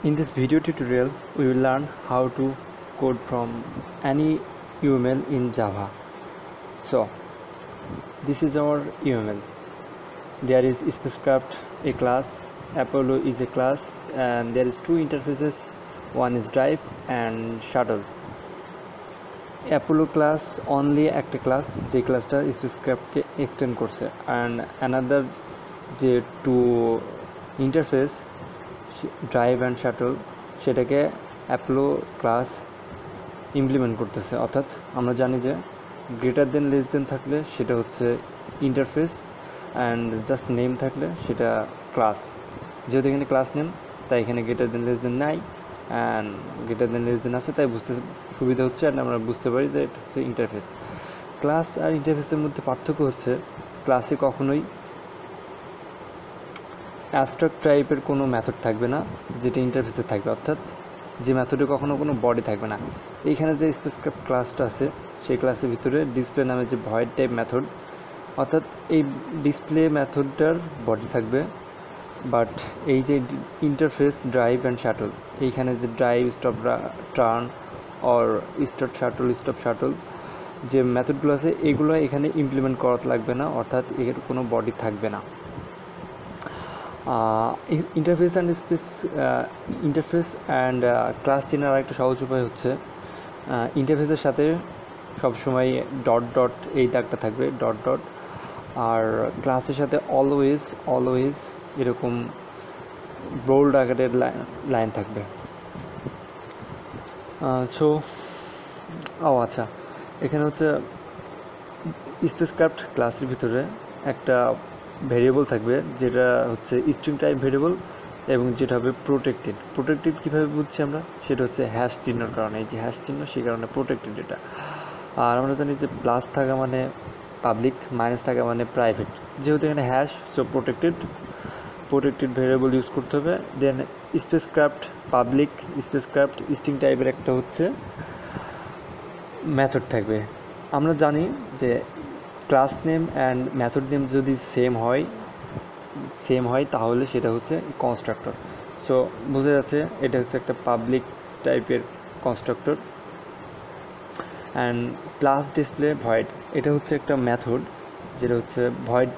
In this video tutorial, we will learn how to code from any UML in Java. So, this is our UML. There is spacecraft, a class, Apollo is a class, and there is two interfaces. One is drive and shuttle. Apollo class only একটা class যে ক্লাসটা স্পেসক্রাফটকে extend করছে, and another যে two interface drive and shuttle সেটাকে Apollo class implement করতেছে। অর্থাৎ আমরা জানি যে গ্রেটার দেন লেস দেন থাকলে সেটা হচ্ছে ইন্টারফেস, অ্যান্ড জাস্ট নেম থাকলে সেটা ক্লাস। যেহেতু এখানে ক্লাস নেম, তাই এখানে গ্রেটার দেন লেস দেন নাই, and greater than less than আছে, তাই বুঝতে সুবিধা হচ্ছে, অ্যান্ড আমরা বুঝতে পারি যে এটা হচ্ছে ইন্টারফেস। ক্লাস আর ইন্টারফেসের মধ্যে পার্থক্য হচ্ছে ক্লাসে কখনোই অ্যাবস্ট্রাক্ট টাইপের কোনো মেথড থাকবে না যেটা ইন্টারফেসে থাকবে, অর্থাৎ যে মেথডে কখনো কোনো বডি থাকবে না। এইখানে যে স্পেসক্রাফট ক্লাসটা আছে সেই ক্লাসের ভিতরে ডিসপ্লে নামে যে ভয়েড টাইপ মেথড, অর্থাৎ এই ডিসপ্লে মেথডটার বডি থাকবে, বাট এই যে ইন্টারফেস ড্রাইভ অ্যান্ড শাটল, এইখানে যে drive stop turn or start shuttle stop shuttle যে মেথডগুলো আছে এগুলো এখানে ইমপ্লিমেন্ট করা লাগবে না, অর্থাৎ এর কোনো বডি থাকবে না। ইন্টারফেস অ্যান্ড ক্লাস চেনার আরেকটা সহজ উপায় হচ্ছে ইন্টারফেসের সাথে সবসময় ডট ডট এই দাগটা থাকবে, ডট ডট, আর ক্লাসের সাথে অলওয়েজ এরকম বোল্ড আকারের লাইন থাকবে। আচ্ছা, এখানে হচ্ছে স্পেসক্রাফট ক্লাসের ভিতরে একটা ভেরিয়েবল থাকবে যেটা হচ্ছে স্ট্রিং টাইপ ভেরিয়েবল, এবং যেটা হবে প্রোটেক্টেড কীভাবে বুঝছি আমরা, সেটা হচ্ছে হ্যাশ চিহ্নর কারণে, এই যে হ্যাশ চিহ্ন সেই কারণে প্রোটেক্টেড এটা। আর আমরা জানি যে প্লাস থাকা মানে পাবলিক, মাইনাস থাকা মানে প্রাইভেট, যেহেতু এখানে hash, so protected variable use করতে হবে। দেন স্পেসক্রাফট পাবলিক স্পেসক্রাফট স্ট্রিং টাইপের একটা হচ্ছে মেথড থাকবে। আমরা জানি যে class name and method name যদি সেম হয় তাহলে সেটা হচ্ছে কনস্ট্রাক্টর। সো বোঝা যাচ্ছে এটা হচ্ছে একটা পাবলিক টাইপের constructor. And plus display void, এটা হচ্ছে একটা মেথড যেটা হচ্ছে ভয়েড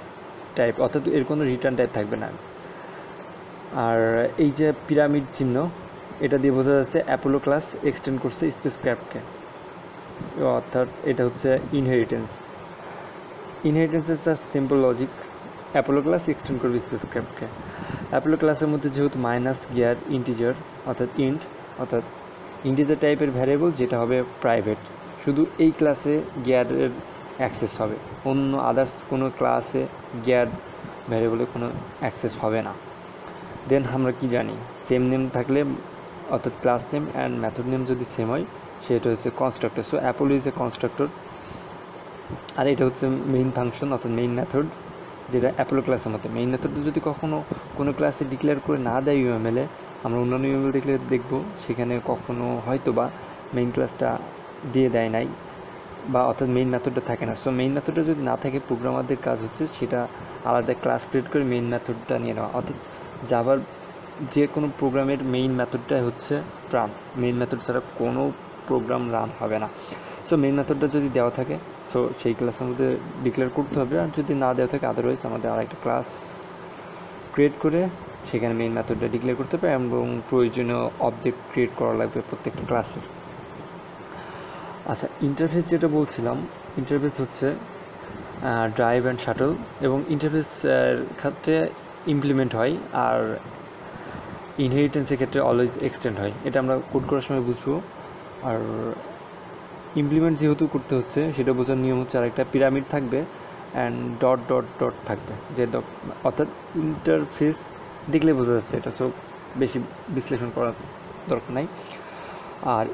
টাইপ, অর্থাৎ এর কোনো রিটার্ন টাইপ থাকবে না। আর এই যে পিরামিড চিহ্ন, এটা দিয়ে বোঝা যাচ্ছে অ্যাপোলো ক্লাস এক্সটেন্ড করছে স্পেসক্রাফটকে, অর্থাৎ এটা হচ্ছে ইনহেরিটেন্সের just simple logic, Apollo class extend করবে স্পেসক্রাফটকে। অ্যাপোলো ক্লাসের মধ্যে যেহেতু মাইনাস গিয়ার ইন্টিজার, অর্থাৎ ইন্টিজার টাইপের ভ্যারিয়েবল যেটা হবে প্রাইভেট, শুধু এই ক্লাসে গিয়ারের অ্যাক্সেস হবে, অন্য আদার্স কোনো ক্লাসে গিয়ার ভ্যারিয়েবলের কোনো অ্যাক্সেস হবে না। দেন আমরা কি জানি, সেম নেম থাকলে, অর্থাৎ class name and method name যদি সেম হয় সেটা হচ্ছে constructor. So Apollo is a constructor, আর এটা হচ্ছে মেইন ফাংশন, অর্থাৎ মেইন মেথড, যেটা অ্যাপোলো ক্লাসের মধ্যে। মেইন মেথডটা যদি কখনো কোনো ক্লাসে ডিক্লেয়ার করে না দেয় ইউএমএলে, আমরা অন্যান্য ইউএমএল দেখলে দেখব সেখানে কখনো হয়তো বা মেইন ক্লাসটা দিয়ে দেয় নাই, বা অর্থাৎ মেইন মেথডটা থাকে না। সো মেইন মেথডটা যদি না থাকে, প্রোগ্রামারদের কাজ হচ্ছে সেটা আলাদা ক্লাস ক্রিয়েট করে মেইন মেথডটা নিয়ে নেওয়া, অর্থাৎ জাভার যে কোনো প্রোগ্রামের মেইন মেথডটাই হচ্ছে প্রাণ, মেইন মেথড ছাড়া কোনো প্রোগ্রাম রান হবে না। সো মেইন মেথডটা যদি দেওয়া থাকে, সো সেই ক্লাসের মধ্যে ডিক্লেয়ার করতে হবে, আর যদি না দেওয়া থাকে আদারওয়াইজ আমাদের আরেকটা ক্লাস ক্রিয়েট করে সেখানে মেইন মেথডটা ডিক্লেয়ার করতে হবে, এবং প্রয়োজনীয় অবজেক্ট ক্রিয়েট করা লাগবে প্রত্যেকটা ক্লাসের। আচ্ছা, ইন্টারফেস যেটা বলছিলাম, ইন্টারফেস হচ্ছে ড্রাইভ অ্যান্ড শাটল, এবং ইন্টারফেসের ক্ষেত্রে ইমপ্লিমেন্ট হয়, আর ইনহেরিটেন্সের ক্ষেত্রে অলওয়েজ এক্সটেন্ড হয়। এটা আমরা কোড করার সময় বুঝবো। আর ইমপ্লিমেন্ট যেহেতু করতে হচ্ছে, সেটা বোঝার নিয়ম হচ্ছে আরেকটা পিরামিড থাকবে অ্যান্ড ডট ডট ডট থাকবে, যে অর্থাৎ ইন্টারফেস দেখলে বোঝা যাচ্ছে এটা, সব বেশি বিশ্লেষণ করার দরকার নাই। আর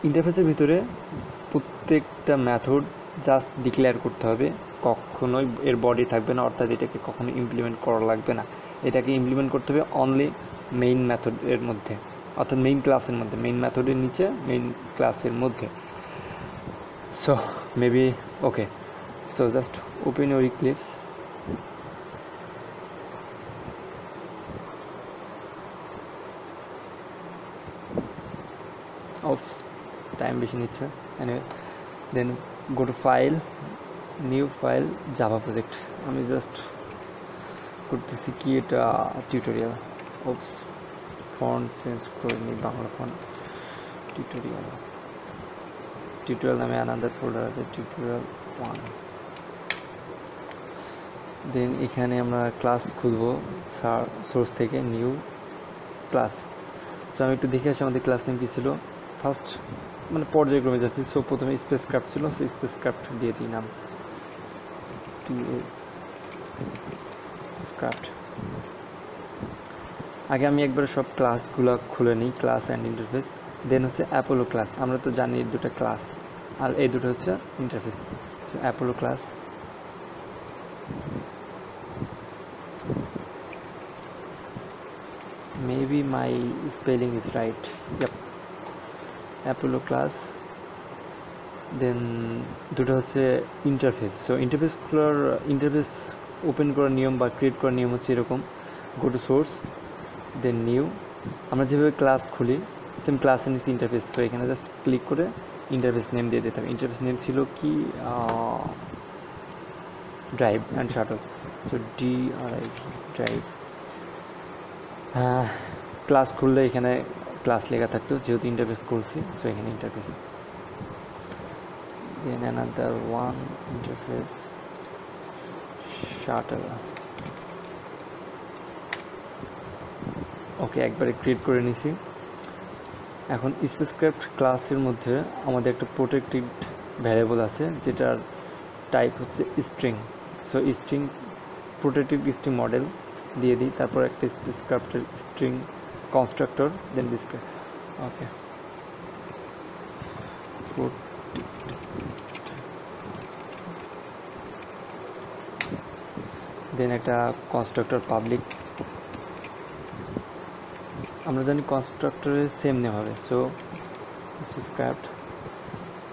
ইন্টারফেসের ভিতরে প্রত্যেকটা মেথড জাস্ট ডিক্লেয়ার করতে হবে, কখনোই এর বডি থাকবে না, অর্থাৎ এটাকে কখনো ইমপ্লিমেন্ট করা লাগবে না। এটাকে ইমপ্লিমেন্ট করতে হবে অনলি মেইন মেথডের মধ্যে, অর্থাৎ মেইন ক্লাসের মধ্যে, মেইন মেথডের নিচে মেইন ক্লাসের মধ্যে। So maybe okay, so just open your Eclipse, oops, time বেশি নিচ্ছে। Anyway, then go to file, new file, Java project. আমি জাস্ট করতেছি কি এটা টিউটোরিয়াল। ওপস, ফন্ট চেঞ্জ করে নিই, বাংলা ফন্ট। টিউটোরিয়াল নামে আনাদার ফোল্ডার আছে, টিউটোরিয়াল 1। দেন এখানে আমরা ক্লাস খুলবো সোর্স থেকে, নিউ ক্লাস। সো আমি একটু দেখে আসি আমাদের ক্লাস নেম কী ছিল। ফার্স্ট মানে পর্যায়ক্রমে যাচ্ছি। সো প্রথমে স্পেস ক্রাফট ছিল, সো স্পেস ক্রাফট দিয়ে দিই নাম, স্পেস ক্রাফট। আগে আমি একবারে সব ক্লাসগুলো খুলে নিই, ক্লাস অ্যান্ড ইন্টারফেস। দেন হচ্ছে অ্যাপোলো ক্লাস, আমরা তো জানি দুটো ক্লাস, আর এই দুটো হচ্ছে interface. So Apollo class, maybe my spelling is right, yep, Apollo class. Then দুটো হচ্ছে ইন্টারফেস। সো ইন্টারফেস ওপেন করার নিয়ম বা ক্রিয়েট করার নিয়ম হচ্ছে এরকম, go to source, then new. আমরা যেভাবে ক্লাস খুলি সেম ক্লাসের নিচে ইন্টারফেস। সো এখানে জাস্ট ক্লিক করে ইন্টারফেস নেম দিয়ে দিতে হবে। ইন্টারফেস নেম ছিল কি drive and shuttle. So DRIV, drive. Class খুললে এখানে ক্লাস লেখা থাকতো, যেহেতু ইন্টারফেস করছি সো এখানে ইন্টারফেস। দেন অ্যানাদার ওয়ান, ইন্টারফেস শাটল। ওকে, একবারে ক্রিয়েট করে নিছি। এখন স্পেসক্রাফট ক্লাসের মধ্যে আমাদের একটা প্রোটেক্টেড ভ্যারিয়েবল আছে যেটার টাইপ হচ্ছে string. So string, protected string model দিয়ে দিই, তারপর একটা স্পেসক্রাফটের স্ট্রিং কনস্ট্রাক্টর, দেন ডিসপ্লে। ওকে, দেন একটা কনস্ট্রাক্টর পাবলিক। আমরা জানি কনস্ট্রাক্টরের সেম নেম হবে, সো স্ক্রাফট।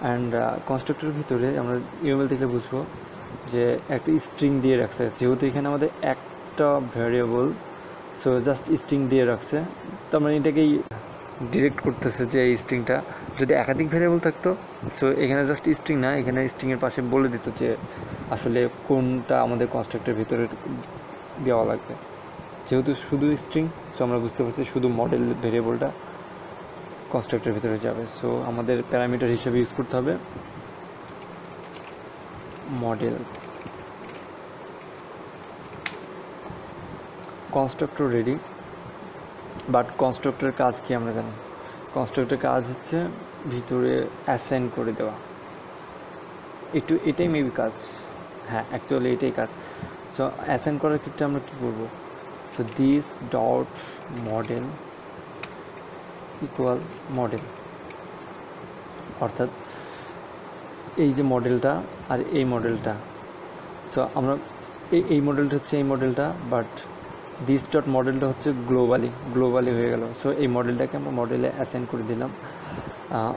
অ্যান্ড কনস্ট্রাক্টরের ভিতরে আমরা ইউএমএল থেকে বুঝবো যে একটা স্ট্রিং দিয়ে রাখছে, যেহেতু এখানে আমাদের একটা ভ্যারিয়েবল, সো জাস্ট স্ট্রিং দিয়ে রাখছে। তো আমরা এটাকেই ডিরেক্ট করতেছে যে এই স্ট্রিংটা যদি একাধিক ভ্যারিয়েবল থাকতো, সো এখানে জাস্ট স্ট্রিং না, এখানে স্ট্রিংয়ের পাশে বলে দিত যে আসলে কোনটা আমাদের কনস্ট্রাক্টরের ভিতরে দেওয়া লাগবে। যেহেতু শুধু স্ট্রিং, সো আমরা বুঝতে পারছি শুধু মডেল ভেরিয়েবলটা কনস্ট্রাক্টরের ভিতরে যাবে। সো আমাদের প্যারামিটার হিসেবে ইউজ করতে হবে মডেল। কনস্ট্রাক্টর রেডি, বাট কনস্ট্রাক্টরের কাজ কি আমরা জানি। কনস্ট্রাক্টরের কাজ হচ্ছে ভিতরে অ্যাসাইন করে দেওয়া, এটাই মেবি কাজ। হ্যাঁ, অ্যাকচুয়ালি এটাই কাজ। সো অ্যাসাইন করার ক্ষেত্রে আমরা কী করবো, so this dot model equal model, অর্থাৎ এই যে মডেলটা আর এই মডেলটা, সো আমরা এই মডেলটা হচ্ছে এই মডেলটা, বাট দিস ডট মডেলটা হচ্ছে গ্লোবালি হয়ে গেল। সো এই মডেলটাকে আমরা মডেলে অ্যাসাইন করে দিলাম।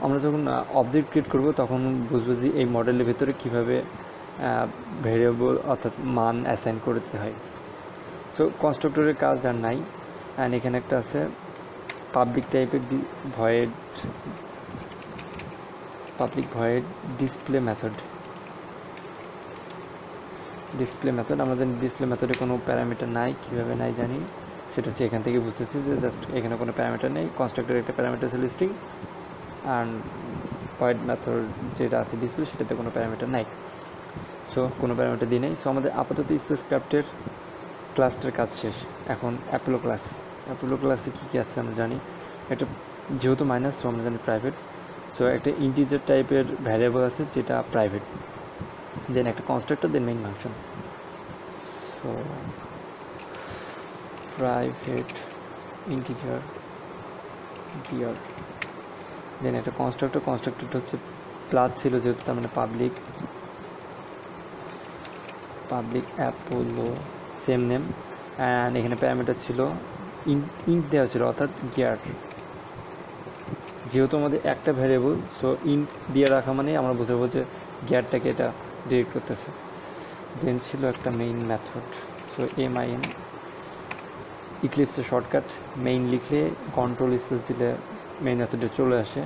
আমরা যখন অবজেক্ট ক্রিয়েট করব তখন বুঝবো যে এই মডেলের ভেতরে কীভাবে ভেরিয়েবল অর্থাৎ মান অ্যাসাইন করতে হয়। সো কনস্ট্রাক্টরের কাজ আর নাই। অ্যান্ড এখানে একটা আছে পাবলিক টাইপের ভয়েড ডিসপ্লে মেথড। আমরা জানি ডিসপ্লে মেথডে কোনো প্যারামিটার নাই, কীভাবে নাই জানি, সেটা হচ্ছে এখান থেকে বুঝতেছি যে জাস্ট এখানে কোনো প্যারামিটার নেই। কনস্ট্রাক্টরের একটা প্যারামিটার ছিল স্ট্রিং, অ্যান্ড ভয়েড মেথড যেটা আছে ডিসপ্লে সেটাতে কোনো প্যারামিটার নাই, সো কোনো প্যারামিটার দিয়ে নেই। সো আমাদের আপাতত স্পেসক্রাফটের ক্লাসটার কাজ শেষ। এখন অ্যাপোলো ক্লাসে কী কী আছে আমরা জানি। একটা যেহেতু মাইনাস, সো আমরা জানি প্রাইভেট। সো একটা ইন্টিজার টাইপের ভ্যারিয়েবল আছে যেটা প্রাইভেট, দেন একটা constructor, then main function. So private integer gear, then একটা কনস্ট্রাক্টরটা হচ্ছে প্লাস ছিল যেহেতু, তার মানে public Apollo same name. And এখানে প্যারামিটার ছিল ইন্ট দেওয়া ছিল, অর্থাৎ গিয়ার। যেহেতু আমাদের একটা ভ্যারিয়েবল, সো ইন্ট দিয়ে রাখা মানে আমরা বুঝাবো যে গিয়ারটাকে এটা ডিরেক্ট করতেছে। দেন ছিল একটা মেইন মেথড, সো MIN, ইক্লিপসের শর্টকাট। মেইন লিখলে কন্ট্রোল স্পেস দিলে মেইন মেথডে চলে আসে।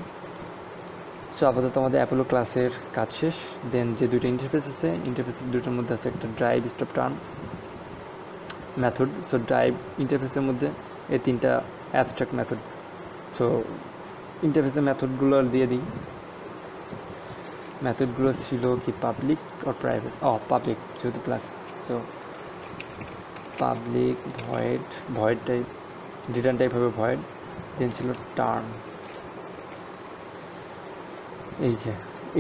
সো আপাতত আমাদের অ্যাপোলো ক্লাসের কাজ শেষ। দেন যে দুটো ইন্টারফেস আছে, ইন্টারফেসের দুটোর মধ্যে আছে একটা drive, stop, turn method. So drive ইন্টারফেসের মধ্যে এই তিনটা অ্যাবস্ট্রাক্ট মেথড। সো ইন্টারফেসের মেথডগুলো দিয়ে দিই। মেথডগুলো ছিল কি পাবলিক আর প্রাইভেট, পাবলিক যেহেতু class. So public void type, return type হবে ভয়েড। দেন ছিল টার্ন। এই যে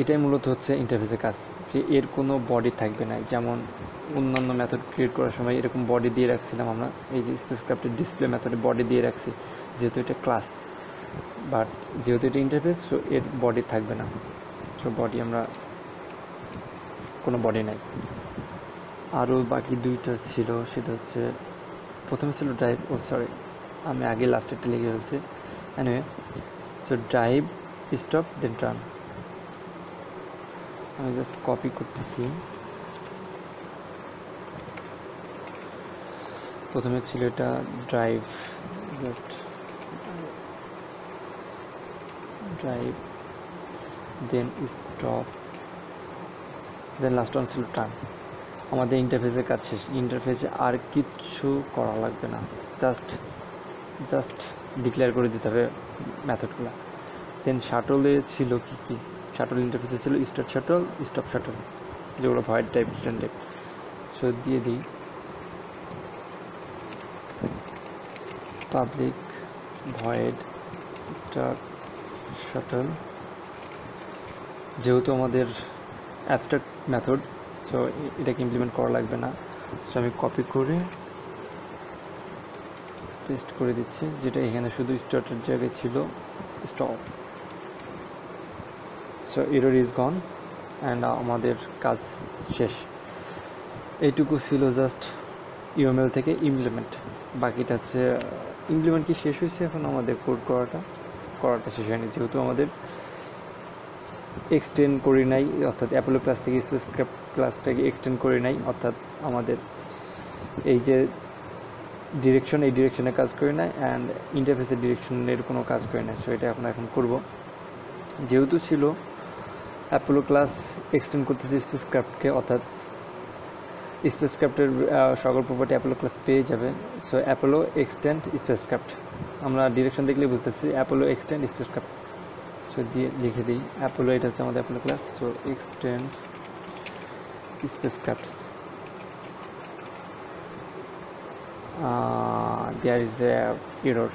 এটাই মূলত হচ্ছে ইন্টারফেসের কাজ, যে এর কোনো বডি থাকবে না। যেমন অন্যান্য মেথড ক্রিয়েট করার সময় এরকম বডি দিয়ে রাখছিলাম আমরা, এই যে স্পেসক্রাফটের ডিসপ্লে মেথডে বডি দিয়ে রাখছি যেহেতু এটা ক্লাস, বাট যেহেতু এটা ইন্টারফেস সো এর বডি থাকবে না। সো বডি আমরা কোনো বডি নাই। আরও বাকি দুইটা ছিল, সেটা হচ্ছে প্রথমে ছিল ড্রাইভ, আমি আগে লাস্টেরটা লিখে ফেলছি। Anyway, so drive, stop, then turn. আমি জাস্ট কপি করতেছি। প্রথমে ছিল এটা drive, just drive, then stop, then last one ছিল টার্ন। আমাদের ইন্টারফেসের কাজ শেষ। ইন্টারফেসে আর কিচ্ছু করা লাগবে না, জাস্ট ডিক্লেয়ার করে দিতে হবে মেথডগুলো। দেন শাটলে ছিল কি শাটল ইন্টারফেসে ছিল স্টার্ট শাটল, স্টপ শাটল, যেগুলো void type, return type. So দিয়ে দিই পাবলিক ভয়েড স্টার্ট শাটল। যেহেতু আমাদের অ্যাবস্ট্রাক্ট মেথড সো এটাকে ইমপ্লিমেন্ট করা লাগবে না। সো আমি কপি করে পেস্ট করে দিচ্ছি, যেটা এখানে শুধু স্টার্টের জায়গায় ছিল stop. So error is gone and আমাদের কাজ শেষ। এইটুকু ছিল জাস্ট ইউএমএল থেকে ইমপ্লিমেন্ট। বাকিটা হচ্ছে ইমপ্লিমেন্ট কি শেষ হয়েছে, এখন আমাদের কোড করাটা শেষ হয়নি, যেহেতু আমাদের এক্সটেন্ড করি নাই, অর্থাৎ অ্যাপোলো ক্লাস থেকে স্পেসক্রাফট ক্লাসটাকে এক্সটেন্ড করি নাই, অর্থাৎ আমাদের এই যে ডিরেকশন, এই ডিরেকশনে কাজ করি না, অ্যান্ড ইন্টারফেসের ডিরেকশনের কোনো কাজ করি না। সো এটা এখন করব। যেহেতু ছিল অ্যাপোলো ক্লাস এক্সটেন্ড করতেছি স্পেসক্রাফটকে, অর্থাৎ স্পেসক্রাফটের সকল প্রপার্টি অ্যাপোলো ক্লাস পেয়ে যাবে। সো অ্যাপোলো এক্সটেন্ড স্পেসক্রাফট, আমরা ডিরেকশন দেখলে বুঝতেছি অ্যাপোলো এক্সটেন্ড স্পেসক্রাফট। সো দিয়ে লিখে দিই অ্যাপোলো, এটা হচ্ছে আমাদের Apollo class. So extend spacecraft, there is a error.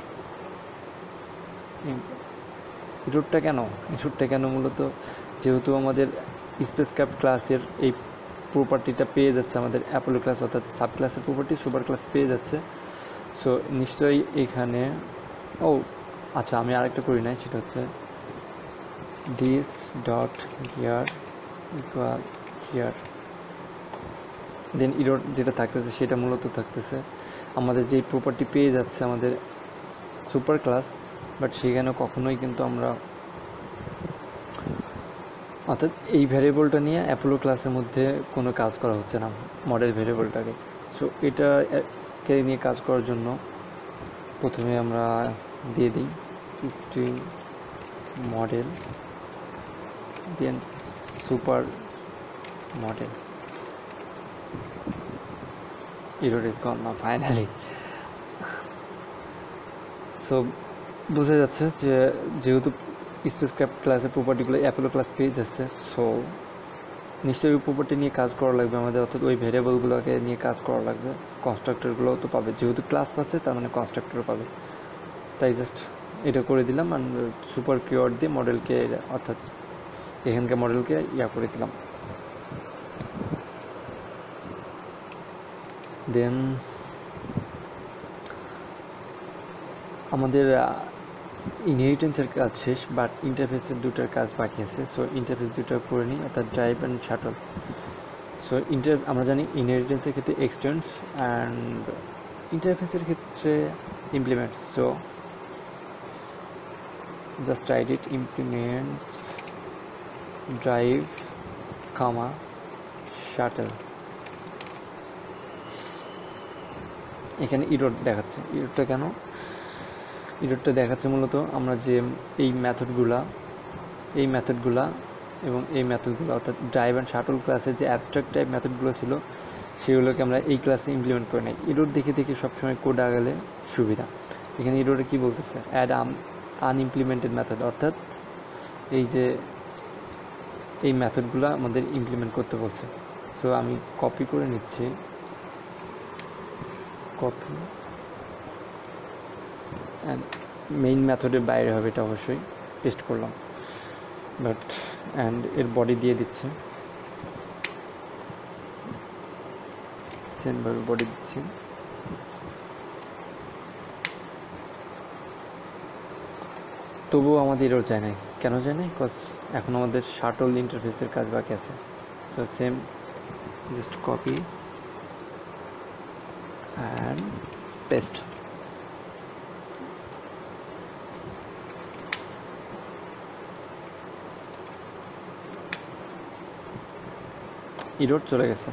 এররটা কেন মূলত যেহেতু আমাদের স্পেসক্রাফট ক্লাসের এই প্রপার্টিটা পেয়ে যাচ্ছে আমাদের অ্যাপোলো ক্লাস, অর্থাৎ সাব ক্লাসের প্রপার্টি সুপার ক্লাস পেয়ে যাচ্ছে। সো নিশ্চয়ই এখানে আচ্ছা, আমি আরেকটা করি নাই, সেটা হচ্ছে this dot here equal here. Then error যেটা থাকতেছে সেটা মূলত থাকতেছে আমাদের যেই প্রপার্টি পেয়ে যাচ্ছে আমাদের সুপার ক্লাস, বাট সেখানে কখনোই কিন্তু আমরা, অর্থাৎ এই ভ্যারিয়েবলটা নিয়ে অ্যাপোলো ক্লাসের মধ্যে কোনো কাজ করা হচ্ছে না, মডেল ভ্যারিয়েবলটাকে। সো এটাকে নিয়ে কাজ করার জন্য প্রথমে আমরা দিয়ে দিই string model, then super model. Error is gone now finally. So বোঝা যাচ্ছে যে যেহেতু স্পেসক্রাফট ক্লাসের প্রপার্টিগুলো অ্যাপোলো ক্লাস পেয়ে যাচ্ছে, সো নিশ্চয়ই ওই প্রপার্টি নিয়ে কাজ করা লাগবে আমাদের, অর্থাৎ ওই ভ্যারিয়েবলগুলোকে নিয়ে কাজ করা লাগবে। কনস্ট্রাক্টরগুলো তো পাবে, যেহেতু ক্লাস পাচ্ছে তার মানে কনস্ট্রাক্টরও পাবে। তাই জাস্ট এটা করে দিলাম, আর সুপার কিওয়ার্ড দিয়ে মডেলকে, অর্থাৎ এখানকার মডেলকে করে দিলাম। দেন আমাদের ইনহেরিটেন্সের কাজ শেষ, বাট ইন্টারফেসের দুটার কাজ বাকি আছে। সো ইন্টারফেস দুটো করে নিই, অর্থাৎ ড্রাইভ অ্যান্ড শাটল। সো আমরা জানি ইনহেরিটেন্সের ক্ষেত্রে এক্সটেন্ডস অ্যান্ড ইন্টারফেসের ক্ষেত্রে ইমপ্লিমেন্টস। সো জাস্ট রাইট ইট, ইমপ্লিমেন্টস ড্রাইভ কামা শাটল। এখানে ইরর দেখাচ্ছে, ইররটা কেন? ইররটা দেখাচ্ছে মূলত আমরা যে এই মেথডগুলা এই মেথডগুলা এবং এই মেথডগুলো অর্থাৎ ড্রাইভ অ্যান্ড শাটল ক্লাসে যে অ্যাবস্ট্রাক্ট টাইপ মেথডগুলো ছিল সেগুলোকে আমরা এই ক্লাসে ইমপ্লিমেন্ট করে নিই। এরোর দেখে দেখে সবসময় কোড আগালে সুবিধা। এখানে এরোরে কী বলতেছে, অ্যাড আনইমপ্লিমেন্টেড মেথড, অর্থাৎ এই যে এই মেথডগুলো আমাদের ইমপ্লিমেন্ট করতে বলছে। সো আমি কপি করে নিচ্ছি, কপি অ্যান্ড মেইন মেথডের বাইরে হবে এটা অবশ্যই, পেস্ট করলাম বাট অ্যান্ড এর বডি দিয়ে দিচ্ছে, সেমভাবে বডি দিচ্ছি। তবুও আমাদের এরর যায় নাই, কেন যায় নাই? বিকজ এখন আমাদের শাটল ইন্টারফেসের কাজ বাকি আছে। So same, just copy and paste. Error চলে গেছে।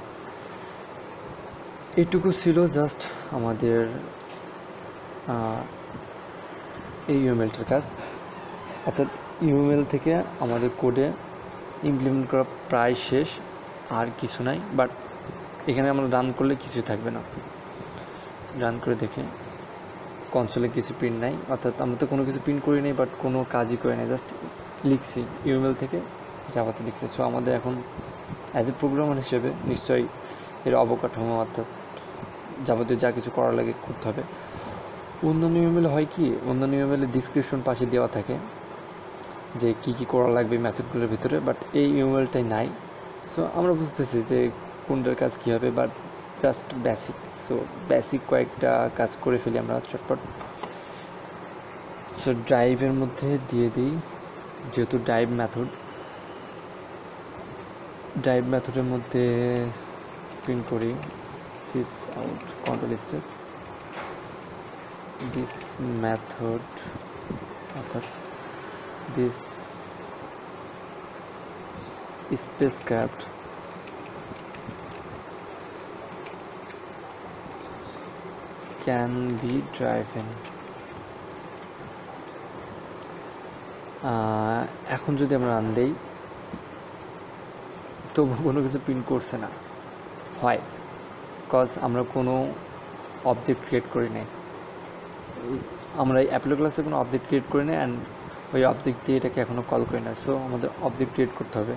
এইটুকু ছিল জাস্ট আমাদের এই ইউএমএলটার কাজ, অর্থাৎ ইউএমএল থেকে আমাদের কোডে ইমপ্লিমেন্ট করা প্রায় শেষ, আর কিছু নাই। বাট এখানে আমরা রান করলে কিছুই থাকবে না। রান করে দেখে কনসোলে কিছু প্রিন্ট নাই, অর্থাৎ আমরা তো কোনো কিছু প্রিন্ট করি নাই, বাট কোনো কাজই করে নাই, জাস্ট লিখছি ইউএমএল থেকে জাভাতে লিখছি। সো আমাদের এখন অ্যাজ এ প্রোগ্রামার হিসেবে নিশ্চয়ই এর অবকাঠামো অর্থাৎ যাবতীয় যা কিছু করা লাগে করতে হবে। অন্যান্য ইউএমএল হয় কি, অন্যান্য ইউএমএলের ডিসক্রিপশন পাশে দেওয়া থাকে যে কী কী করা লাগবে ম্যাথডগুলোর ভিতরে, বাট এই ইউএমএলটাই নাই। সো আমরা বুঝতেছি যে কোনটার কাজ কী হবে, but just basic. So basic কয়েকটা কাজ করে ফেলি আমরা চটপট। সো ড্রাইভের মধ্যে দিয়ে দিই, যেহেতু ড্রাইভ মেথডের মধ্যে প্রিন্ট করি sys out control space this method অর্থাৎ this spacecraft can be driven। এখন যদি আমরা রান দেই তবু কোনো কিছু প্রিন্ট করছে না, হয় বিকজ আমরা কোনো অবজেক্ট ক্রিয়েট করি নাই। আমরা এই অ্যাপোলো ক্লাসে কোনো অবজেক্ট ক্রিয়েট করি না, অ্যান্ড ওই অবজেক্ট দিয়ে এটাকে এখনও কল করি না। সো আমাদের অবজেক্ট ক্রিয়েট করতে হবে।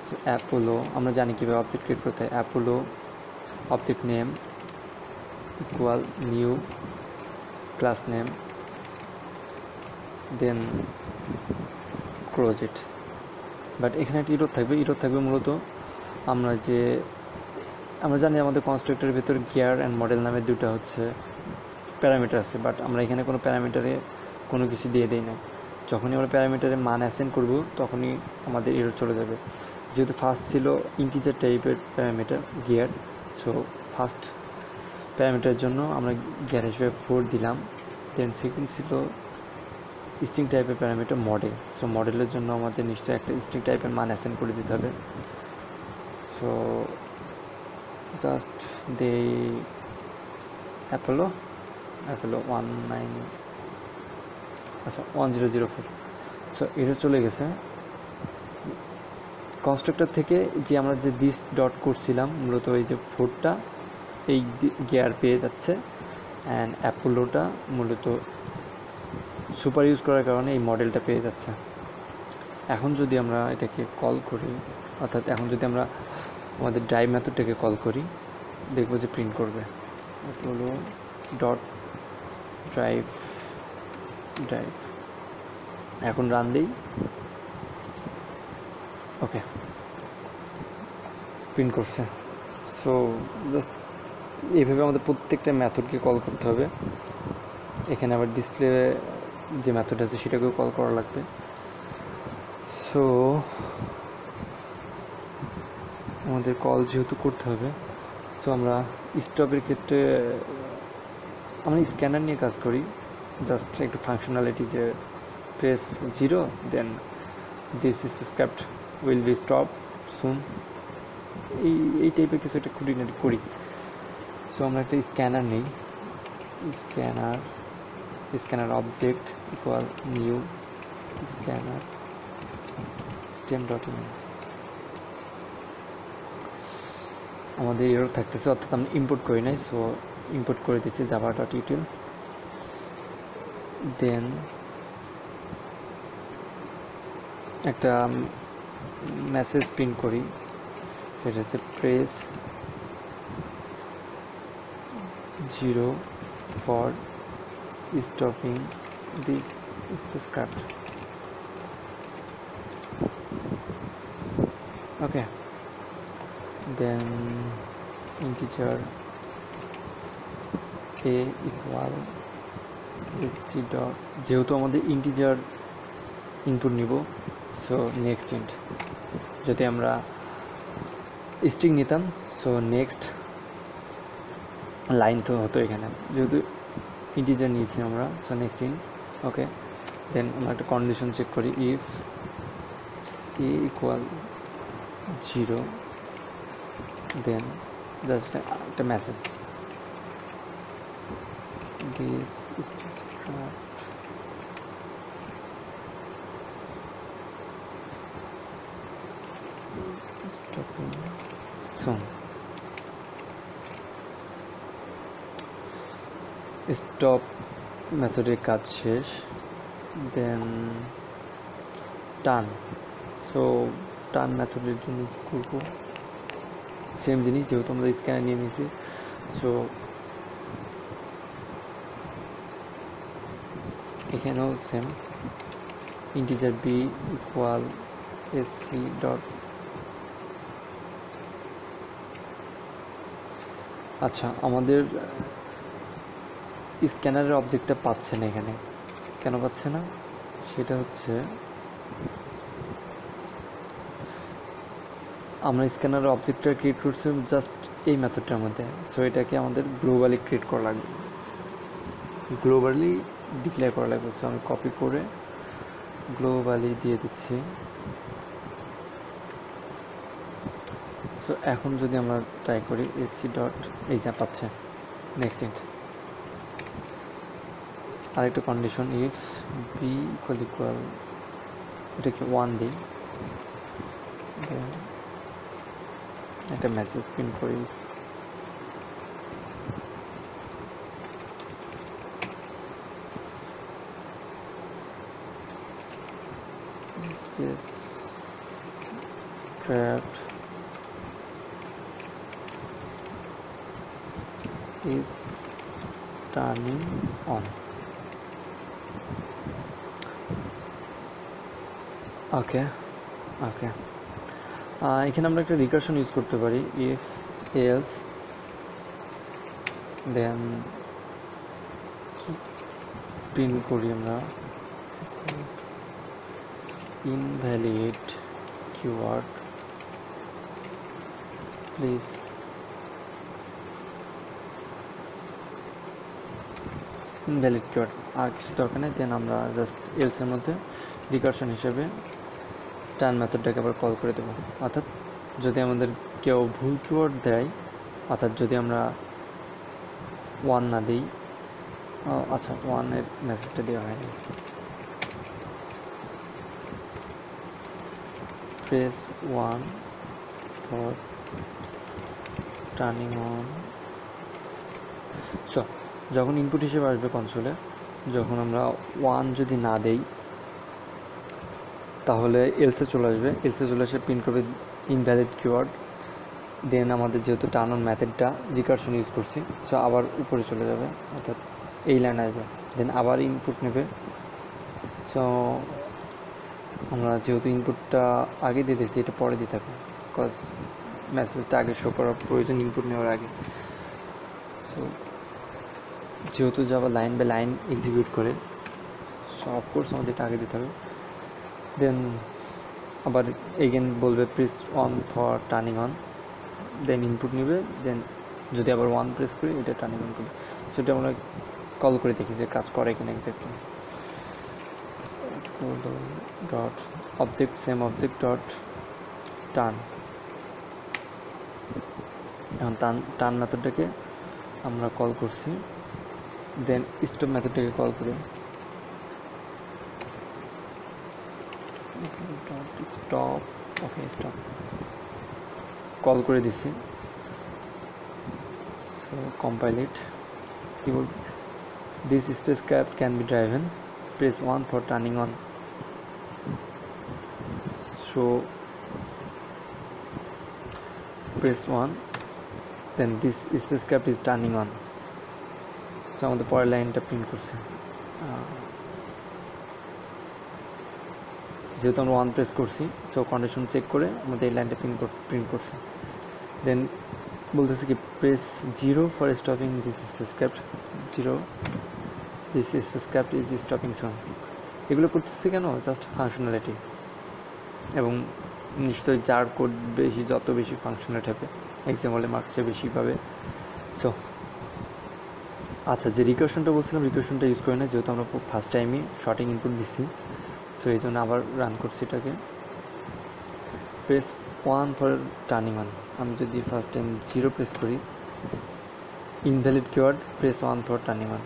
সো অ্যাপোলো, আমরা জানি কীভাবে অবজেক্ট ক্রিয়েট করতে হয়। Apollo object name equal new class name then close it. But এখানে একটা ইরর থাকবে মূলত আমরা জানি আমাদের কনস্ট্রাক্টরের ভিতর গিয়ার অ্যান্ড মডেল নামে দুটো হচ্ছে প্যারামিটার আছে, বাট আমরা এখানে কোনো প্যারামিটারে কোনো কিছু দিয়ে দিই না। যখনই আমরা প্যারামিটারে মান অ্যাসাইন করব তখনই আমাদের এরর চলে যাবে। যেহেতু ফার্স্ট ছিল ইন্টিজার টাইপের প্যারামিটার গিয়ার, সো ফার্স্ট প্যারামিটারের জন্য আমরা গিয়ার হিসেবে 4 দিলাম। দেন সেকেন্ড ছিল স্ট্রিং টাইপের প্যারামিটার মডেল। সো মডেলের জন্য আমাদের নিশ্চয়ই একটা স্ট্রিং টাইপের মান অ্যাসাইন করে দিতে হবে। So just the Apollo 1004। So এটা চলে গেছে। কনস্ট্রাক্টর থেকে যে আমরা যে দিস ডট করছিলাম মূলত এই যে 4টা এই গিয়ার পেয়ে যাচ্ছে, অ্যান্ড অ্যাপোলোটা মূলত সুপার ইউজ করার কারণে এই মডেলটা পেয়ে যাচ্ছে। এখন যদি আমরা এটাকে কল করি, অর্থাৎ এখন যদি আমরা আমাদের ড্রাইভ মেথডটাকে কল করি, দেখবো যে প্রিন্ট করবে অ্যাপোলো ডট ড্রাইভ। এখন রান দিই, ওকে প্রিন্ট করছে। সো জাস্ট এইভাবে আমাদের প্রত্যেকটা মেথডকে কল করতে হবে। এখানে আবার ডিসপ্লে যে মেথড আছে সেটাকেও কল করা লাগবে। সো আমাদের কল যেহেতু করতে হবে, সো আমরা স্টপের ক্ষেত্রে আমরা স্ক্যানার নিয়ে কাজ করি। জাস্ট একটু ফাংশনালিটি, যে press 0 then this spacecraft will be stop soon, এই টাইপের কিছু একটা কোঅর্ডিনেট করি। সো আমরা একটা স্ক্যানার নিই, scanner object equal new scanner system.in আমাদের এরর থাকতেছে, অর্থাৎ আমরা ইম্পোর্ট করি নাই, সো ইম্পোর্ট করে দিচ্ছি java.util। দেন একটা মেসেজ প্রিন্ট করি, সেটা হচ্ছে press 0 for stopping this spacecraft। okay, then integer a equal sc dot, যেহেতু আমাদের ইন্টিজার ইনপুট নিব, সো নেক্সট ইন্ট। যদি আমরা স্ট্রিং নিতাম, সো নেক্সট লাইন তো হতো এখানে, যেহেতু ইন্টিজার নিয়েছি আমরা, so next int. Okay, then আমরা একটা কন্ডিশন চেক করি, if a equal 0, then just একটা message, this spacecraft is stopping soon। Stop মেথডের কাজ শেষ। দেন টার্ন, সো টার্ন মেথডের জন্য কী করবো, সেম জিনিস, যেহেতু আমরা স্ক্যানার নিয়ে নিয়েছি, সো এখানেও same, integer B equal sc dot. আচ্ছা, আমাদের স্ক্যানারের অবজেক্টটা পাচ্ছে না এখানে, কেন পাচ্ছে না, সেটা হচ্ছে আমরা স্ক্যানারের অবজেক্টটা ক্রিয়েট করছি জাস্ট এই মেথডটার মধ্যে, সো এটাকে আমাদের গ্লোবালি ক্রিয়েট করা লাগবে, গ্লোবালি ডিক্লেয়ার করা লাগবে। সো আমি কপি করে গ্লোবালি দিয়ে দিচ্ছি। সো এখন যদি আমরা ট্রাই করি sc ডট, এই যা পাচ্ছে, নেক্সট ইন্ট। আরেকটা কন্ডিশন, ইফ বি ইকুয়াল, এটাকে 1 দিই, দেন একটা মেসেজ প্রিন্ট করি, spacecraft is turning on। ওকে ওকে, এখানে আমরা একটা রিকারশন ইউজ করতে পারি, ইফ এলস, দেন প্রিন্ট করি আমরা invalid keyword, please invalid keyword, আর কিছু দরকার নেই। দেন আমরা জাস্ট এলস এর মধ্যে রিকারশন হিসেবে টার্ন মেথডটাকে আবার কল করে দেবো, অর্থাৎ যদি আমাদের কেউ ভুল কিওয়ার্ড দেয়, অর্থাৎ যদি আমরা 1 না দিই, আচ্ছা 1 এর মেসেজটা দেওয়া হয়নি, press 1 for turning on। So যখন ইনপুট হিসেবে আসবে কনসোলে, যখন আমরা 1 যদি না দেই, তাহলে এলসে চলে আসবে, এলসে চলে আসে প্রিন্ট করবে ইনভ্যালিড কিওয়ার্ড। দেন আমাদের যেহেতু টার্ন অন মেথডটা রিকারশন ইউজ করছি, সো আবার উপরে চলে যাবে, অর্থাৎ এই লাইন আসবে, দেন আবার ইনপুট নেবে। সো আমরা যেহেতু ইনপুটটা আগে দিয়ে দিয়েছি, এটা পরে দিয়ে থাকবো, বিকজ মেসেজটা আগে শো করার প্রয়োজন ইনপুট নেওয়ার আগে। সো যেহেতু যাবা লাইন বাই লাইন এক্সিকিউট করে, সো অফকোর্স আমাদের এটা আগে দিতে হবে। দেন আবার এগেন বলবে press 1 for turning on, then input নেবে, দেন যদি আবার 1 প্রেস করি, এটা টার্নিং অন করবে। সেটা আমরা কল করে দেখি যে কাজ করে কিনা exactly. Dot object, same object dot turn. এখন টার্ন মেথডটাকে আমরা কল করছি, দেন স্টপ মেথডটাকে কল করি, স্টপ, ওকে স্টপ কল করে দিছি। So compile it. কি বলতে, this spacecraft can be driven, press 1 for turning on. So press 1, then this spacecraft is turning on. So আমাদের পরের লাইনটা প্রিন্ট করছে। যেহেতু আমরা 1 প্রেস করছি, সো কন্ডিশন চেক করে আমাদের এই লাইনটা প্রিন্ট করছে। দেন বলতেছে কি, press 0 for stopping this spacecraft, 0 this spacecraft is stopping soon. এগুলো করতেছে কেন? জাস্ট ফাংশনালিটি, এবং নিশ্চয়ই যার কোড বেশি, যত বেশি ফাংশনালিটি হবে এক্সাম্পলে মার্কসটা বেশি পাবে। সো আচ্ছা, যে রিকার্শনটা বলছিলাম, রিকার্শনটা ইউজ করি না, যেহেতু আমরা ফার্স্ট টাইমই শর্টিং ইনপুট দিচ্ছি। সো এই জন্য আবার রান করছি এটাকে। Press 1 for turning on. আমি যদি ফার্স্ট টাইম 0 প্রেস করি, invalid keyword, press 1 for turning on.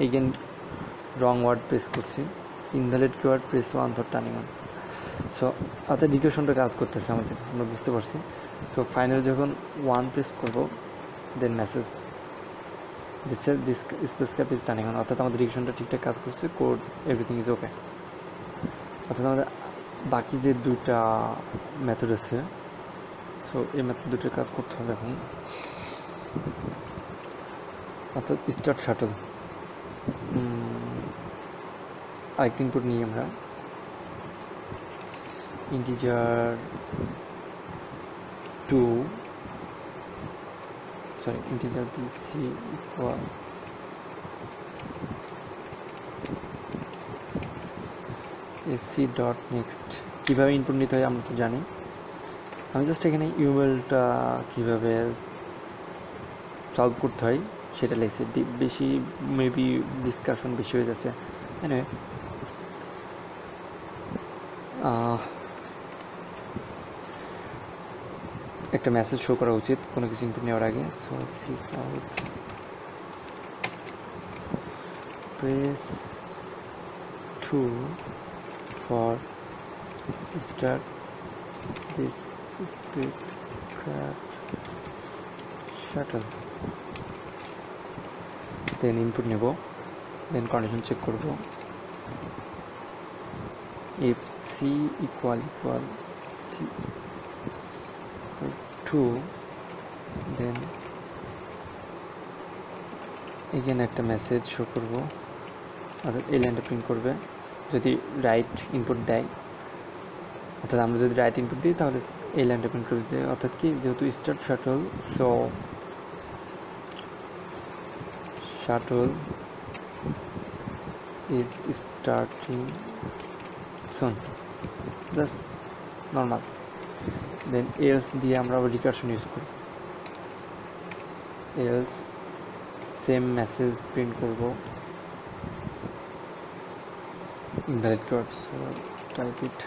Again wrong word press করছি, invalid keyword, press 1 for turning on. So অর্থাৎ রিকার্শনটা কাজ করতেছে আমাদের, আমরা বুঝতে পারছি। সো ফাইনাল যখন 1 প্রেস করবো, দেন মেসেজ দিচ্ছে this spacecraft is turning on, অর্থাৎ আমাদের রিকার্শনটা ঠিকঠাক কাজ করছে, কোড এভরিথিং ইজ ওকে। অর্থাৎ আমাদের বাকি যে দুইটা মেথড আছে, সো এই মেথড দুটোর কাজ করতে হবে এখন। অর্থাৎ স্টার্ট শাটল, আরেকটা ইনপুট নিই আমরা, integer 2, sorry integer bc equal ac dot next. কীভাবে ইনপুট নিতে হয় আমরা তো জানি। আমি জাস্ট এখানে ইউএলটা কীভাবে সলভ করতে হয় সেটা লিখছি। বেশি মেবি ডিসকাশন বেশি হয়ে যাচ্ছে। এনিওয়ে, একটা মেসেজ শো করা উচিত কোনো কিছু ইনপুট নেওয়ার আগে। So sys out, press 2 for start this spacecraft shuttle. Then input নেব, দেন কন্ডিশন চেক করব, if c equal c 2, then এখানে একটা মেসেজ শো করব, অর্থাৎ এই লাইনটা প্রিন্ট করবে যদি রাইট ইনপুট দেয়। অর্থাৎ আমরা যদি রাইট ইনপুট দিই তাহলে এই লাইনটা প্রিন্ট করবে, যে অর্থাৎ কি, যেহেতু start shuttle, so shuttle is starting soon, just normal. Then else দিয়ে আমরা আবার রিকার্শন ইউজ করি, এলস সেম মেসেজ প্রিন্ট করব, invalid keyword, so type it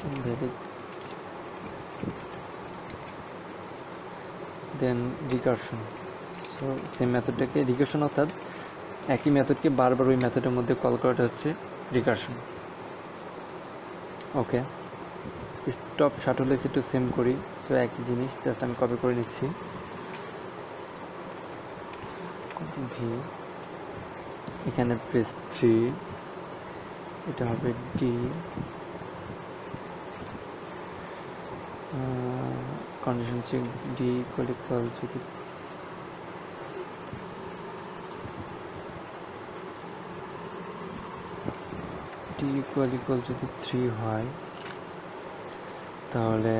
invalid, then recursion। So same মেথডটাকে রিকার্শন, অর্থাৎ একই মেথডকে বারবার ওই মেথডের মধ্যে কল করাটা হচ্ছে রিকার্শন। ওকে, স্টপ শাটলের একটু সেম করি। সো একই জিনিস, জাস্ট আমি কপি করে নিচ্ছি, ভি, এখানে প্রেস 3, এটা হবে D, condition check D equal যদি ডি ইকুয়াল যদি 3 হয়, তাহলে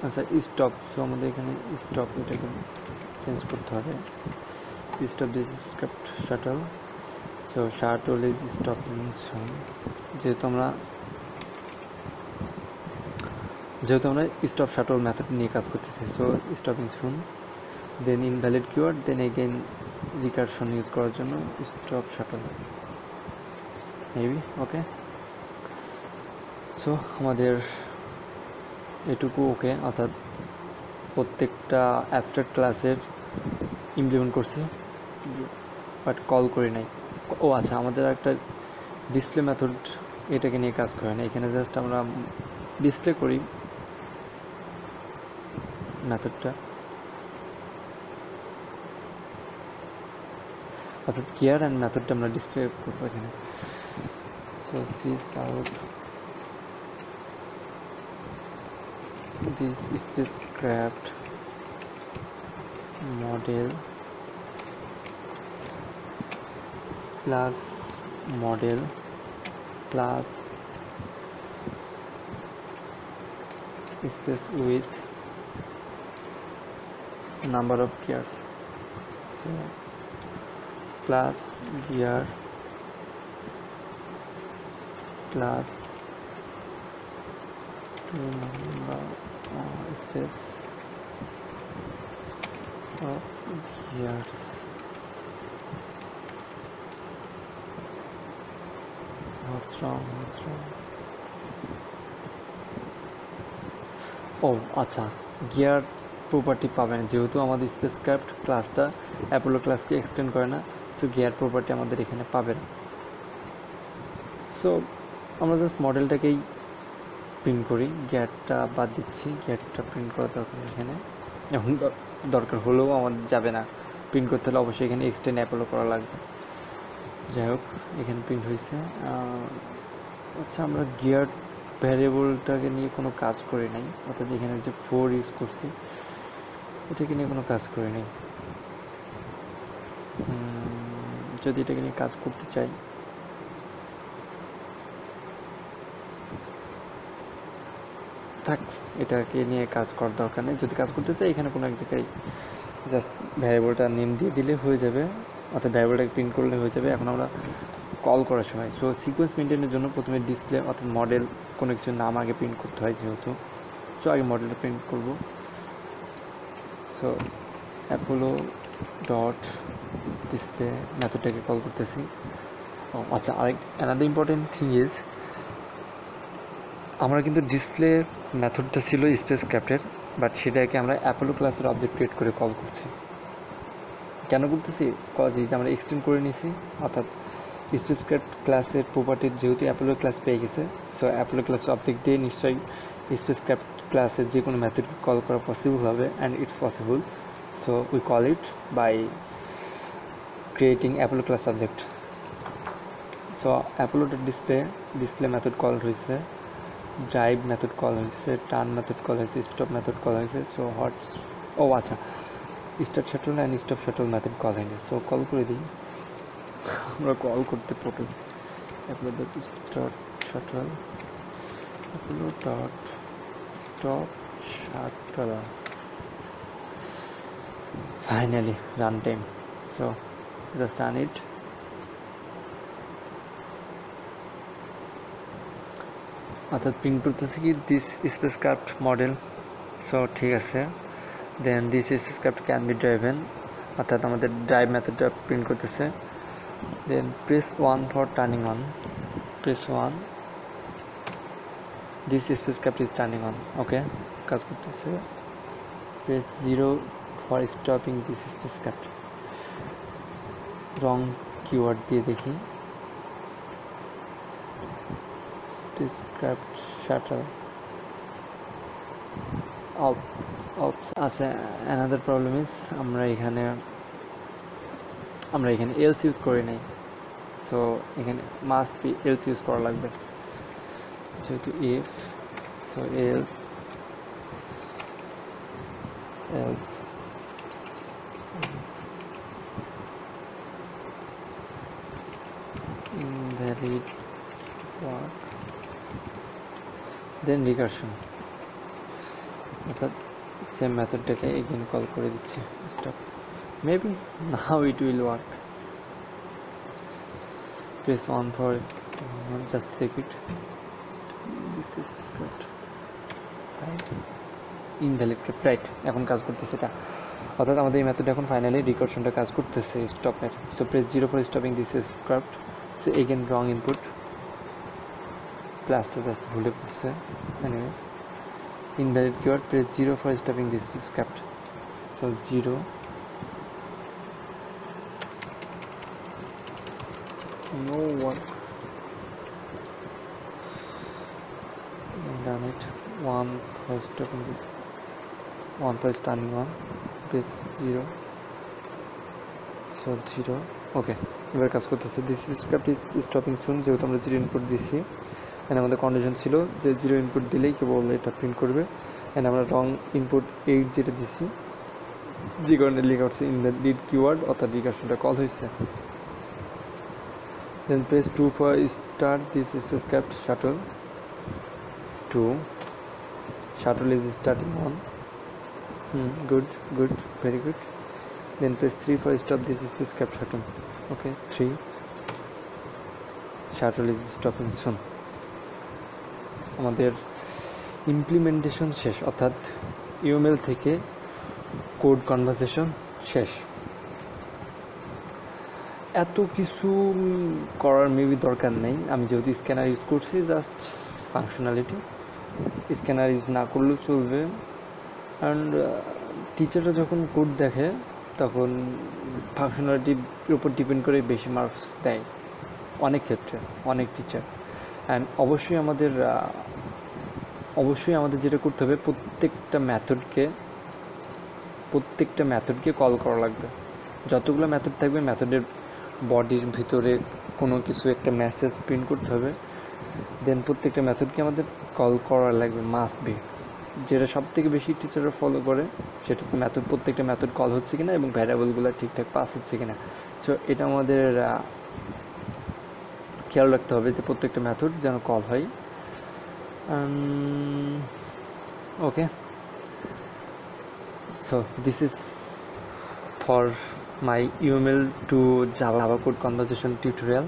আচ্ছা স্টপ। সো আমাদের এখানে স্টপ, এটাকে চেঞ্জ করতে হবে, stop this script shuttle, so shuttle is stopping soon. যেহেতু আমরা স্টপ শাটল মেথড নিয়ে কাজ করতেছি, so stopping soon, then invalid keyword, then again recursion use করার জন্য stop shuttle maybe. Okay, so আমাদের এটুকু ওকে, অর্থাৎ প্রত্যেকটা অ্যাবস্ট্রাক্ট ক্লাসের ইমপ্লিমেন্ট করছি। বাট কল করি নাই। ও আচ্ছা, আমাদের একটা ডিসপ্লে মেথড এটাকে নিয়ে কাজ করে না, এখানে জাস্ট আমরা ডিসপ্লে করি মেথডটা, অর্থাৎ গিয়ার অ্যান্ড মেথডটা আমরা ডিসপ্লে করবো এখানে। So sys out this spacecraft model plus model plus space with number of gears, so plus gear plus number space of gears. What's wrong? ও আচ্ছা, গিয়ার প্রপার্টি পাবেন যেহেতু আমাদের স্পেসক্রাফট ক্লাসটা অ্যাপোলো ক্লাসকে এক্সটেন্ড করে না, সো গিয়ার প্রপার্টি আমাদের এখানে পাবেন। সো আমরা জাস্ট মডেলটাকেই প্রিন্ট করি, গিয়ারটা বাদ দিচ্ছি, গিয়ারটা প্রিন্ট করা দরকার এখানে, এখন দরকার হলেও আমাদের যাবে না, প্রিন্ট করতে হলে অবশ্যই এখানে এক্সটেন্ড অ্যাপোলো করা লাগবে। যাই হোক, এখানে প্রিন্ট হয়েছে। আচ্ছা, আমরা গিয়ার ভ্যারিয়েবলটাকে নিয়ে কোনো কাজ করি নাই, অর্থাৎ এখানে যে 4 ইউজ করছি এটাকে নিয়ে কোনো কাজ করি নাই। যদি এটাকে নিয়ে কাজ করতে চাই, থাক, এটাকে নিয়ে কাজ করার দরকার নেই। যদি কাজ করতে চাই এখানে কোনো এক জায়গায় জাস্ট ভ্যারিয়েবলটা নেম দিয়ে দিলে হয়ে যাবে, অর্থাৎ ভ্যারিয়েবলটাকে প্রিন্ট করলে হয়ে যাবে। এখন আমরা কল করার সময়, সো সিকোয়েন্স মেনটেনের জন্য প্রথমে ডিসপ্লে অর্থাৎ মডেল কোনো কিছু নাম আগে প্রিন্ট করতে হয় যেহেতু, সো আগে মডেলটা প্রিন্ট করব। সো অ্যাপোলো ডট ডিসপ্লে মেথডটাকে কল করতেছি। ও আচ্ছা, অ্যানাদার ইম্পর্টেন্ট থিং ইজ, আমরা কিন্তু ডিসপ্লে মেথডটা ছিল স্পেসক্রাফটের, বাট সেটাকে আমরা অ্যাপোলো ক্লাসের অবজেক্ট ক্রিয়েট করে কল করছি। কেন করতেছি? কজ এই যে আমরা এক্সটেন্ড করে নিছি, অর্থাৎ স্পেসক্রাফট ক্লাসের প্রপার্টির যেহেতু অ্যাপোলো ক্লাস পেয়ে গেছে, সো অ্যাপোলো ক্লাস অবজেক্ট দিয়ে নিশ্চয়ই স্পেসক্রাফট ক্লাসের যে কোনো মেথড কল করা পসিবল হবে, and it's possible. So we call it by creating Apollo class object. So Apollo dot display method call হয়েছে, ড্রাইভ মেথড কল হয়েছে, টার্ন মেথড কল হয়েছে, স্টপ মেথড কল হয়েছে। So ও আচ্ছা, start shuttle and stop shuttle method call হয়নি, সো call করে দিই। আমরা কল করতে পটল Apollo dot start shuttle, Apollo dot stop shuttle, finally run time. So just run ইট। অর্থাৎ প্রিন্ট করতেছে কি দিস স্পেসক্রাফট মডেল, সো ঠিক আছে। Then this spacecraft can be driven, অর্থাৎ আমাদের ড্রাইভ মেথডটা প্রিন্ট করতেছে। Then press 1 for turning on, press 1, this spacecraft is turning on, okay, কাজ করতেছে। Press 0 for stopping this spacecraft, wrong keyword দিয়ে দেখি, স্পেসক্রাফট শাটল অফ। আচ্ছা, অ্যানাদার প্রবলেম ইজ আমরা এখানে এলস ইউজ করি নাই, সো এখানে মাস্ট বি এলস ইউজ করা লাগবে যেহেতু if, so else invalid work, then recursion, অর্থাৎ সেম মেথডটাকে এগেন কল করে দিচ্ছি, stop. Maybe now it will work. Press 1 for just check it, this is script invalid script, right, এখন কাজ করতেছে এটা, অর্থাৎ আমাদের এই মেথডটা এখন ফাইনালি রিকারশনটা কাজ করতেছে স্টপের। So press 0 for stopping this script, so again wrong input, প্লাসটা জাস্ট ভুলে পড়ছে, anyway invalid keyword, press 0 for stopping this script, so 0 no one done it. One first open this one first turning on base 0 so 0 ওকে এবার কাজ করতেছে this script is stopping soon যেহেতু আমরা 0 input দিছি and আমাদের condition ছিল যে 0 input দিলেই কেবল এটা প্রিন্ট করবে এন্ড আমরা রং ইনপুট 8 যেটা দিছি যে কারণে লেখা হচ্ছে ইন দ্য ডিড কিওয়ার্ড অর্থাৎ রিকার্সনটা কল হয়েছে then press 2 for start this spacecraft shuttle 2 shuttle is starting on good very good then press 3 for stop this spacecraft shuttle okay 3 shuttle is stopping soon আমাদের implementation শেষ অর্থাৎ UML থেকে code conversation শেষ এত কিছু করার maybe দরকার নেই আমি যেহেতু স্ক্যানার ইউজ করছি জাস্ট ফাংশনালিটি স্ক্যানার ইউজ না করলেও চলবে অ্যান্ড টিচাররা যখন কোড দেখে তখন ফাংশনালিটির উপর ডিপেন্ড করে বেশি মার্কস দেয় অনেক ক্ষেত্রে অনেক টিচার অ্যান্ড অবশ্যই আমাদের যেটা করতে হবে প্রত্যেকটা মেথডকে কল করা লাগবে যতগুলো মেথড থাকবে মেথডের বডির ভিতরে কোনো কিছু একটা মেসেজ প্রিন্ট করতে হবে দেন প্রত্যেকটা মেথডকে আমাদের কল করা লাগবে মাস্ট বি যেটা সব থেকে বেশি টিচাররা ফলো করে সেটা হচ্ছে প্রত্যেকটা মেথড কল হচ্ছে কিনা এবং ভ্যারিয়েবলগুলো ঠিকঠাক পাস হচ্ছে কিনা সো এটা আমাদের খেয়াল রাখতে হবে যে প্রত্যেকটা মেথড যেন কল হয় okay so this is for my UML to Java code conversation tutorial